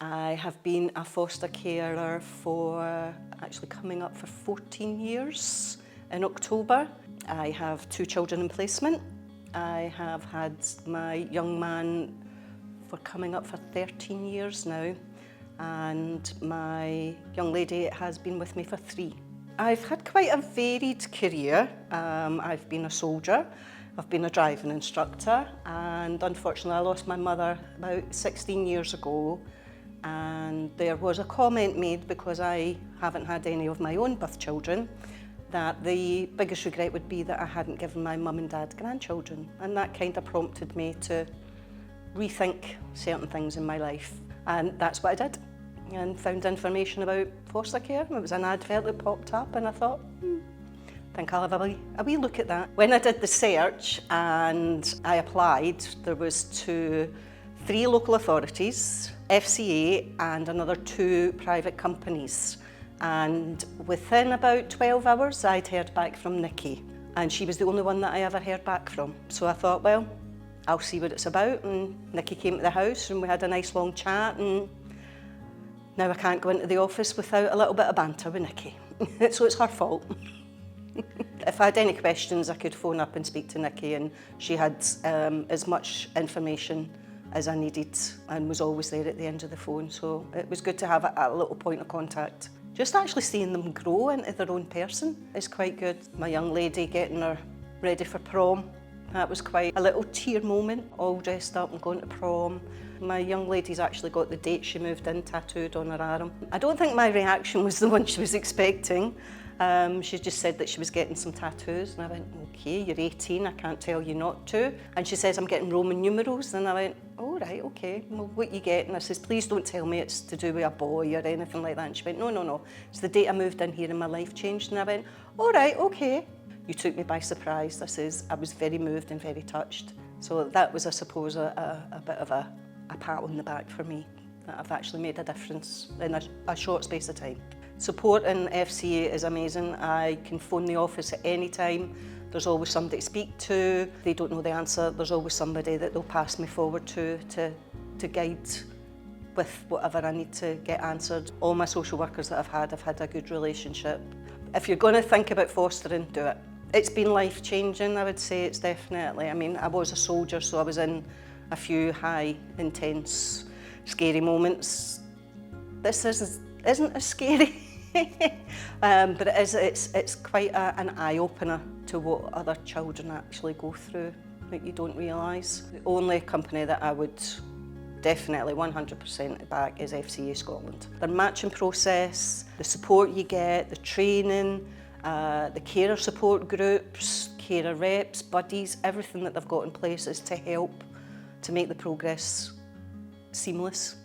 I have been a foster carer for actually coming up for 14 years in October. I have 2 children in placement. I have had my young man for coming up for 13 years now, and my young lady has been with me for 3. I've had quite a varied career. I've been a soldier, I've been a driving instructor, and unfortunately I lost my mother about 16 years ago, and there was a comment made, because I haven't had any of my own birth children, that the biggest regret would be that I hadn't given my mum and dad grandchildren, and that kind of prompted me to rethink certain things in my life, and that's what I did, and found information about foster care. It was an advert that popped up, and I thought, I think I'll have a wee look at that. When I did the search and I applied, there was 3 local authorities, FCA and another 2 private companies. And within about 12 hours, I'd heard back from Nikki, and she was the only one that I ever heard back from. So I thought, well, I'll see what it's about. And Nikki came to the house and we had a nice long chat, and now I can't go into the office without a little bit of banter with Nikki. So it's her fault. If I had any questions, I could phone up and speak to Nikki, and she had as much information as I needed and was always there at the end of the phone. So it was good to have a little point of contact. Just actually seeing them grow into their own person is quite good. My young lady getting her ready for prom, that was quite a little tear moment, all dressed up and going to prom. My young lady's actually got the date she moved in tattooed on her arm. I don't think my reaction was the one she was expecting. She just said that she was getting some tattoos, and I went, okay, you're 18, I can't tell you not to. And she says, I'm getting Roman numerals, and I went, oh right, okay, well, what you getting? I says, please don't tell me it's to do with a boy or anything like that. And she went, no, it's the date I moved in here and my life changed. And I went, all right, okay. You took me by surprise. I says, I was very moved and very touched. So that was, I suppose, a bit of a pat on the back for me, that I've actually made a difference in a short space of time. Support in FCA is amazing. I can phone the office at any time. There's always somebody to speak to. If they don't know the answer, there's always somebody that they'll pass me forward to guide with whatever I need to get answered. All my social workers that I've had a good relationship. If you're going to think about fostering, do it. It's been life-changing, I would say. It's definitely, I mean, I was a soldier, so I was in a few high, intense, scary moments. This isn't as scary. But it's quite an eye-opener to what other children actually go through that you don't realise. The only company that I would definitely 100% back is FCA Scotland. Their matching process, the support you get, the training, the carer support groups, carer reps, buddies, everything that they've got in place is to help to make the progress seamless.